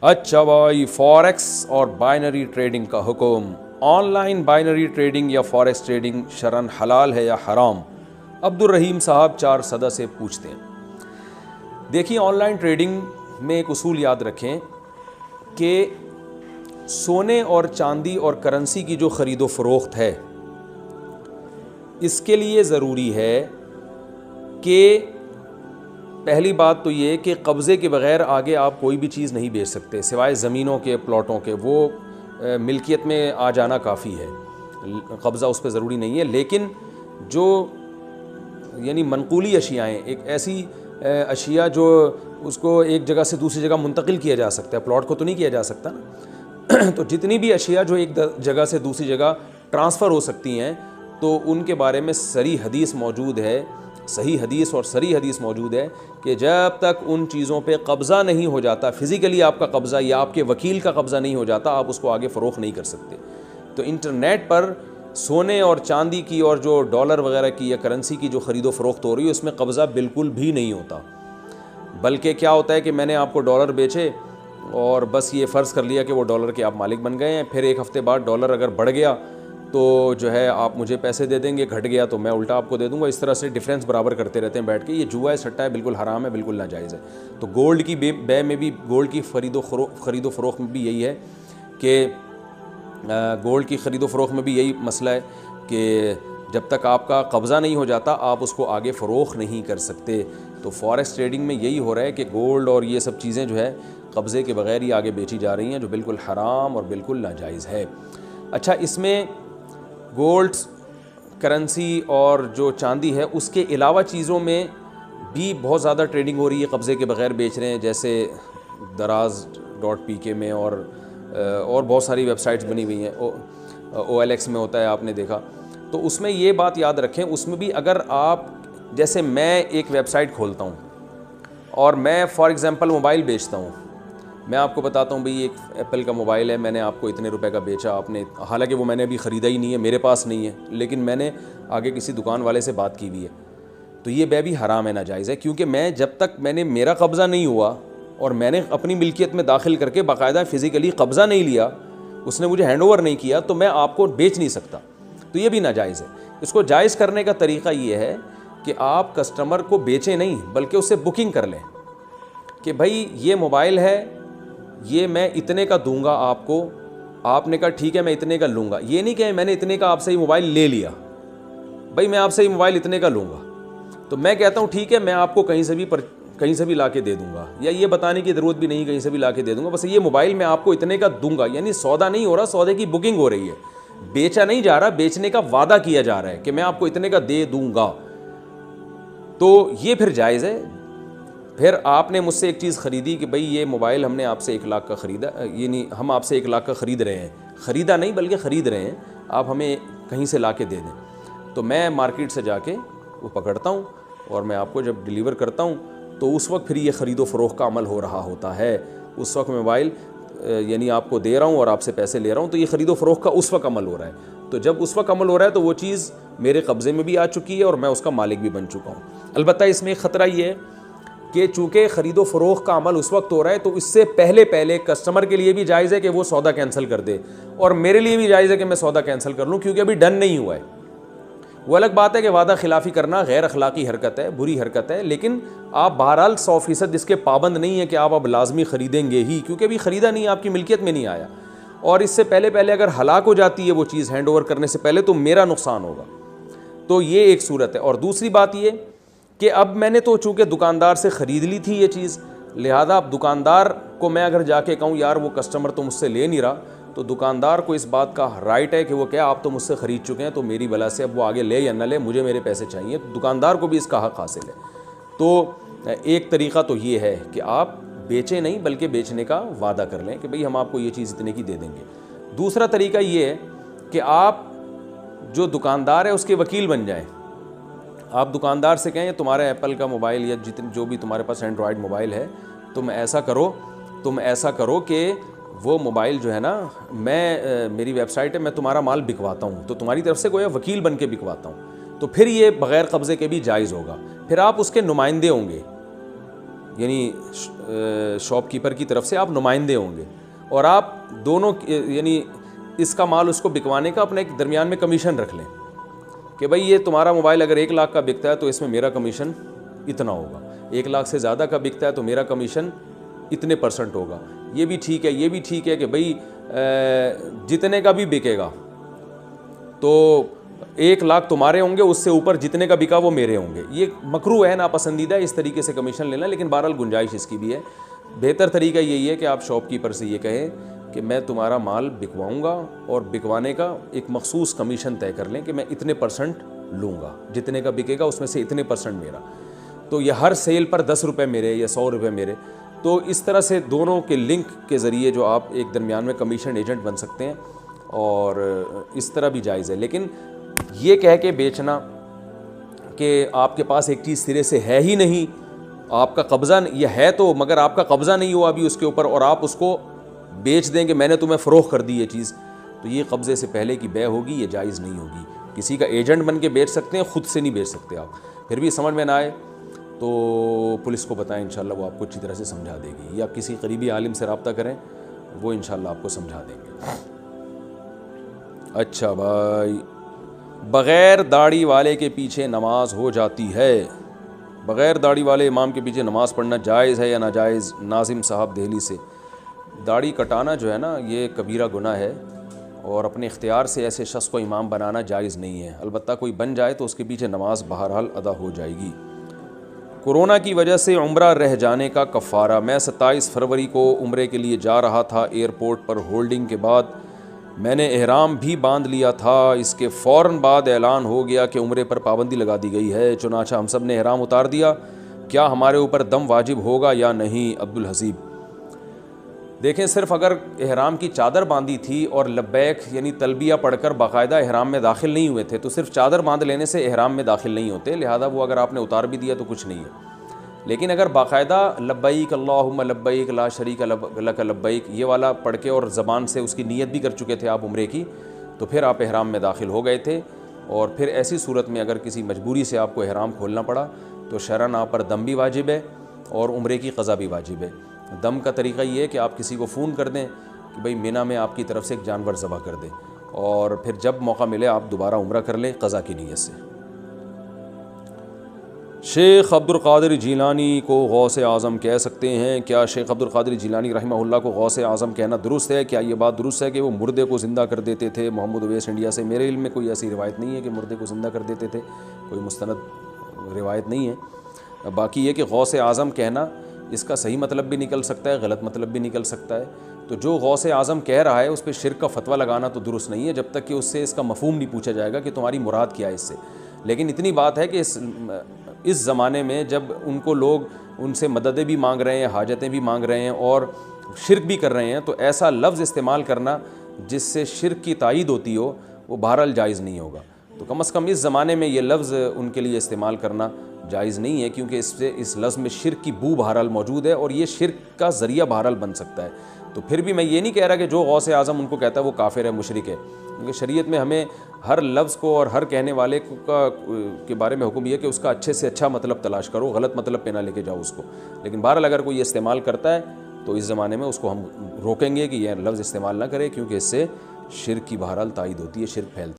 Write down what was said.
अच्छा भाई, फॉरेक्स और बाइनरी ट्रेडिंग का हुक्म। ऑनलाइन बाइनरी ट्रेडिंग या फॉरेक्स ट्रेडिंग शरन हलाल है या हराम? अब्दुल रहीम साहब 4 सदा से पूछते हैं। देखिए, ऑनलाइन ट्रेडिंग में एक उसूल याद रखें कि सोने और चांदी और करेंसी की जो ख़रीदो फ़रोख्त है, इसके लिए ज़रूरी है कि पहली बात तो ये कि कब्ज़े के बग़ैर आगे आप कोई भी चीज़ नहीं बेच सकते, सिवाय ज़मीनों के, प्लॉटों के। वो मिल्कियत में आ जाना काफ़ी है, कब्ज़ा उस पर ज़रूरी नहीं है। लेकिन जो यानी मनकूली अशियाएँ, एक ऐसी अशिया जो उसको एक जगह से दूसरी जगह मुंतकिल किया जा सकता है, प्लॉट को तो नहीं किया जा सकता ना। तो जितनी भी अशिया जो एक जगह से दूसरी जगह ट्रांसफ़र हो सकती हैं, तो उनके बारे में सही हदीस मौजूद है, सही हदीस और सरी हदीस मौजूद है कि जब तक उन चीज़ों पे कब्ज़ा नहीं हो जाता, फ़िज़िकली आपका कब्ज़ा या आपके वकील का कब्ज़ा नहीं हो जाता, आप उसको आगे फ़रोख्त नहीं कर सकते। तो इंटरनेट पर सोने और चांदी की और जो डॉलर वगैरह की या करेंसी की जो ख़रीदो फ़रोख्त हो रही है, उसमें कब्ज़ा बिल्कुल भी नहीं होता। बल्कि क्या होता है कि मैंने आपको डॉलर बेचे और बस ये फ़र्ज़ कर लिया कि वो डॉलर के आप मालिक बन गए हैं। फिर एक हफ़्ते बाद डॉलर अगर बढ़ गया तो जो है आप मुझे पैसे दे देंगे, घट गया तो मैं उल्टा आपको दे दूंगा। इस तरह से डिफरेंस बराबर करते रहते हैं बैठ के। ये जुआ है, सट्टा है, बिल्कुल हराम है, बिल्कुल नाजायज़ है। तो गोल्ड की बे में भी, गोल्ड की ख़रीदो फ़रोख्त में भी यही है कि गोल्ड की ख़रीदो फ़रोख्त में भी यही मसला है कि जब तक आपका कब्ज़ा नहीं हो जाता, आप उसको आगे फ़रोख्त नहीं कर सकते। तो फॉरेक्स ट्रेडिंग में यही हो रहा है कि गोल्ड और ये सब चीज़ें जो है कब्ज़े के बग़ैर ही आगे बेची जा रही हैं, जो बिल्कुल हराम और बिल्कुल नाजायज़ है। अच्छा, इसमें गोल्ड, करेंसी और जो चांदी है, उसके अलावा चीज़ों में भी बहुत ज़्यादा ट्रेडिंग हो रही है, कब्ज़े के बग़ैर बेच रहे हैं। जैसे दराज.pk में और बहुत सारी वेबसाइट्स बनी हुई हैं। OLX में होता है, आपने देखा। तो उसमें ये बात याद रखें, उसमें भी अगर आप, जैसे मैं एक वेबसाइट खोलता हूँ और मैं फॉर एग्ज़ाम्पल मोबाइल बेचता हूँ, मैं आपको बताता हूँ भाई, एक एप्पल का मोबाइल है, मैंने आपको इतने रुपए का बेचा, आपने, हालांकि वो मैंने अभी ख़रीदा ही नहीं है, मेरे पास नहीं है, लेकिन मैंने आगे किसी दुकान वाले से बात की हुई है। तो ये बै भी हराम है, नाजायज़ है। क्योंकि मैं, जब तक मेरा कब्ज़ा नहीं हुआ और मैंने अपनी मिल्कियत में दाखिल करके बाकायदा फ़िज़िकली कब्ज़ा नहीं लिया, उसने मुझे हैंड ओवर नहीं किया, तो मैं आपको बेच नहीं सकता। तो ये भी नाजायज़ है। इसको जायज़ करने का तरीक़ा ये है कि आप कस्टमर को बेचें नहीं, बल्कि उससे बुकिंग कर लें कि भाई ये मोबाइल है, ये मैं इतने का दूंगा आपको। आपने कहा ठीक है, मैं इतने का लूँगा। ये नहीं कि मैंने इतने का आपसे ही मोबाइल ले लिया, भाई मैं आपसे ही मोबाइल इतने का लूँगा, तो मैं कहता हूँ ठीक है, मैं आपको कहीं से भी ला के दे दूँगा, या ये बताने की ज़रूरत भी नहीं, कहीं से भी ला के दे दूँगा, बस ये मोबाइल मैं आपको इतने का दूँगा। यानी सौदा नहीं हो रहा, सौदे की बुकिंग हो रही है, बेचा नहीं जा रहा, बेचने का वादा किया जा रहा है कि मैं आपको इतने का दे दूँगा। तो ये फिर जायज़ है। फिर आपने मुझसे एक चीज़ ख़रीदी कि भाई ये मोबाइल हमने आपसे 1 लाख का ख़रीदा, ये नहीं, हम आपसे 1 लाख का ख़रीद रहे हैं, ख़रीदा नहीं बल्कि ख़रीद रहे हैं, आप हमें कहीं से ला के दे दें। तो मैं मार्केट से जाके वो पकड़ता हूँ और मैं आपको जब डिलीवर करता हूँ, तो उस वक्त फिर ये ख़रीदो फ़रोख्त का अमल हो रहा होता है। उस वक्त मोबाइल यानी आपको दे रहा हूँ और आपसे पैसे ले रहा हूँ, तो ये ख़रीदो फ़रोख्त का उस वक्त अमल हो रहा है। तो जब उस वक्त अमल हो रहा है, तो वो चीज़ मेरे कब्ज़े में भी आ चुकी है और मैं उसका मालिक भी बन चुका हूँ। अलबत्ता इसमें ख़तरा ये है कि चूँकि ख़रीदो फ़रोख्त का अमल उस वक्त हो रहा है, तो इससे पहले कस्टमर के लिए भी जायज़ है कि वो सौदा कैंसिल कर दे, और मेरे लिए भी जायज़ है कि मैं सौदा कैंसिल कर लूँ, क्योंकि अभी डन नहीं हुआ है। वो अलग बात है कि वादा खिलाफ़ी करना गैर अखलाकी हरकत है, बुरी हरकत है, लेकिन आप बहरहाल 100% इसके पाबंद नहीं है कि आप अब लाजमी ख़रीदेंगे ही, क्योंकि अभी ख़रीदा नहीं, आपकी मिल्कियत में नहीं आया। और इससे पहले अगर हलाक हो जाती है वो चीज़ हैंड ओवर करने से पहले, तो मेरा नुकसान होगा। तो ये एक सूरत है। और दूसरी बात ये कि अब मैंने तो चूँकि दुकानदार से ख़रीद ली थी ये चीज़, लिहाजा अब दुकानदार को मैं अगर जाके कहूँ यार वो कस्टमर तो मुझसे ले नहीं रहा, तो दुकानदार को इस बात का राइट है कि वो क्या, आप तो मुझसे ख़रीद चुके हैं, तो मेरी वजह से अब वो आगे ले या न ले, मुझे मेरे पैसे चाहिए। तो दुकानदार को भी इसका हक़ हासिल है। तो एक तरीक़ा तो ये है कि आप बेचें नहीं, बल्कि बेचने का वादा कर लें कि भाई हम आपको ये चीज़ इतने की दे देंगे। दूसरा तरीका ये है कि आप जो दुकानदार है उसके वकील बन जाएँ। आप दुकानदार से कहें तुम्हारा एप्पल का मोबाइल या जो भी तुम्हारे पास एंड्रॉयड मोबाइल है, तुम ऐसा करो कि वो मोबाइल जो है ना, मेरी वेबसाइट है, मैं तुम्हारा माल बिकवाता हूँ, तो तुम्हारी तरफ से कोई वकील बन के बिकवाता हूँ, तो फिर ये बग़ैर कब्ज़े के भी जायज़ होगा। फिर आप उसके नुमाइंदे होंगे, यानी शॉपकीपर की तरफ से आप नुमाइंदे होंगे, और आप दोनों यानी इसका माल उसको बिकवाने का अपने एक दरमियान में कमीशन रख लें कि भाई ये तुम्हारा मोबाइल अगर 1 लाख का बिकता है तो इसमें मेरा कमीशन इतना होगा, 1 लाख से ज़्यादा का बिकता है तो मेरा कमीशन इतने % होगा। ये भी ठीक है, ये भी ठीक है कि भाई जितने का भी बिकेगा तो 1 लाख तुम्हारे होंगे, उससे ऊपर जितने का बिका वो मेरे होंगे। ये मकरूह है, नापसंदीदा है इस तरीके से कमीशन लेना, लेकिन बहरहाल गुंजाइश इसकी भी है। बेहतर तरीका यही है कि आप शॉपकीपर से ये कहें कि मैं तुम्हारा माल बिकवाऊंगा और बिकवाने का एक मखसूस कमीशन तय कर लें कि मैं इतने % लूँगा, जितने का बिकेगा उसमें से इतने % मेरा। तो ये हर सेल पर 10 रुपये मेरे या 100 रुपये मेरे। तो इस तरह से दोनों के लिंक के ज़रिए जो आप एक दरमियान में कमीशन एजेंट बन सकते हैं, और इस तरह भी जायज़ है। लेकिन ये कह के बेचना कि आपके पास एक चीज़ सिरे से है ही नहीं, आपका कब्ज़ा ये है तो, मगर आपका कब्ज़ा नहीं हुआ अभी उसके ऊपर, और आप उसको बेच देंगे, मैंने तुम्हें फ़रोख्त कर दी ये चीज़, तो ये कब्ज़े से पहले की बै होगी, ये जायज़ नहीं होगी। किसी का एजेंट बन के बेच सकते हैं, ख़ुद से नहीं बेच सकते आप। फिर भी समझ में ना आए तो पुलिस को बताएं, इंशाल्लाह वो आपको अच्छी तरह से समझा देगी, या किसी करीबी आलिम से रब्ता करें, वो इंशाल्लाह आपको समझा देंगे। अच्छा भाई, बग़ैर दाढ़ी वाले के पीछे नमाज हो जाती है? बग़ैर दाढ़ी वाले इमाम के पीछे नमाज़ पढ़ना जायज़ है या नाजायज़? नाजिम साहब दिल्ली से। दाढ़ी कटाना जो है ना, ये कबीरा गुनाह है, और अपने इख्तियार से ऐसे शख्स को इमाम बनाना जायज़ नहीं है। अलबत्ता कोई बन जाए तो उसके पीछे नमाज बहरहाल अदा हो जाएगी। कोरोना की वजह से उम्रा रह जाने का कफ़ारा। मैं 27 फरवरी को उम्रे के लिए जा रहा था। एयरपोर्ट पर होल्डिंग के बाद मैंने एहराम भी बांध लिया था। इसके फ़ौरन बाद ऐलान हो गया कि उम्रे पर पाबंदी लगा दी गई है। चुनांचे हम सब ने एहराम उतार दिया। क्या हमारे ऊपर दम वाजिब होगा या नहीं? अब्दुल हसीब। देखें, सिर्फ अगर एहराम की चादर बांधी थी और लब्बैक यानी तलबिया पढ़कर बाकायदा एहराम में दाखिल नहीं हुए थे, तो सिर्फ चादर बांध लेने से एहराम में दाखिल नहीं होते, लिहाजा वो अगर आपने उतार भी दिया तो कुछ नहीं है। लेकिन अगर बाकायदा लब्बैक अल्लाहुम्मा लब्बैक ला शरीक लक लब्बैक ये वाला पढ़ के और ज़बान से उसकी नीयत भी कर चुके थे आप उम्रे की, तो फिर आप एहराम में दाखिल हो गए थे। और फिर ऐसी सूरत में अगर किसी मजबूरी से आपको एहराम खोलना पड़ा तो शरअन आप पर दम भी वाजिब है और उम्रे की क़ज़ा भी वाजिब है। दम का तरीक़ा ये है कि आप किसी को फ़ोन कर दें कि भाई मिना में आपकी तरफ से एक जानवर ज़बह कर दें, और फिर जब मौका मिले आप दोबारा उम्रा कर लें क़ज़ा की नीयत से। शेख अब्दुल क़ादिर जीलानी को गौसे आज़म कह सकते हैं क्या? शेख अब्दुल क़ादिर जीलानी रहमहुल्लाह को गौसे आज़म कहना दुरुस्त है? क्या ये बात दुरुस्त है कि वो मुर्दे को ज़िंदा कर देते थे? मोहम्मद वेस्ट इंडिया से। मेरे इल्म में कोई ऐसी रिवायत नहीं है कि मुर्दे को ज़िंदा कर देते थे, कोई मुस्तनद रिवायत नहीं है। बाकी ये कि गौसे आज़म कहना, इसका सही मतलब भी निकल सकता है, गलत मतलब भी निकल सकता है। तो जो गौसे आज़म कह रहा है उस पर शिर्क का फतवा लगाना तो दुरुस्त नहीं है, जब तक कि उससे इसका मफ़हूम नहीं पूछा जाएगा कि तुम्हारी मुराद क्या है इससे। लेकिन इतनी बात है कि इस ज़माने में जब उनको लोग उनसे मददें भी मांग रहे हैं, हाजतें भी मांग रहे हैं और शिर्क भी कर रहे हैं, तो ऐसा लफ्ज़ इस्तेमाल करना जिससे शिर्क की तायीद होती हो, वो बहरहाल जायज़ नहीं होगा। तो कम से कम इस ज़माने में ये लफ्ज़ उनके लिए इस्तेमाल करना जायज़ नहीं है, क्योंकि इससे इस लफ्ज़ में शिर्क की बू बहरहाल मौजूद है और ये शिर्क का ज़रिया बहरहाल बन सकता है। तो फिर भी मैं ये नहीं कह रहा कि जो गौसे आज़म उनको कहता है वो काफिर है, मुशरिक है, क्योंकि शरीयत में हमें हर लफ्ज़ को और हर कहने वाले के बारे में हुक्म यह है कि उसका अच्छे से अच्छा मतलब तलाश करो, गलत मतलब पे ना लेके जाओ उसको। लेकिन बहरहाल अगर कोई इस्तेमाल करता है तो इस ज़माने में उसको हम रोकेंगे कि यह लफ्ज़ इस्तेमाल ना करे, क्योंकि इससे शिर्क की बहरहाल तायीद होती है, शिर्क फैलती है।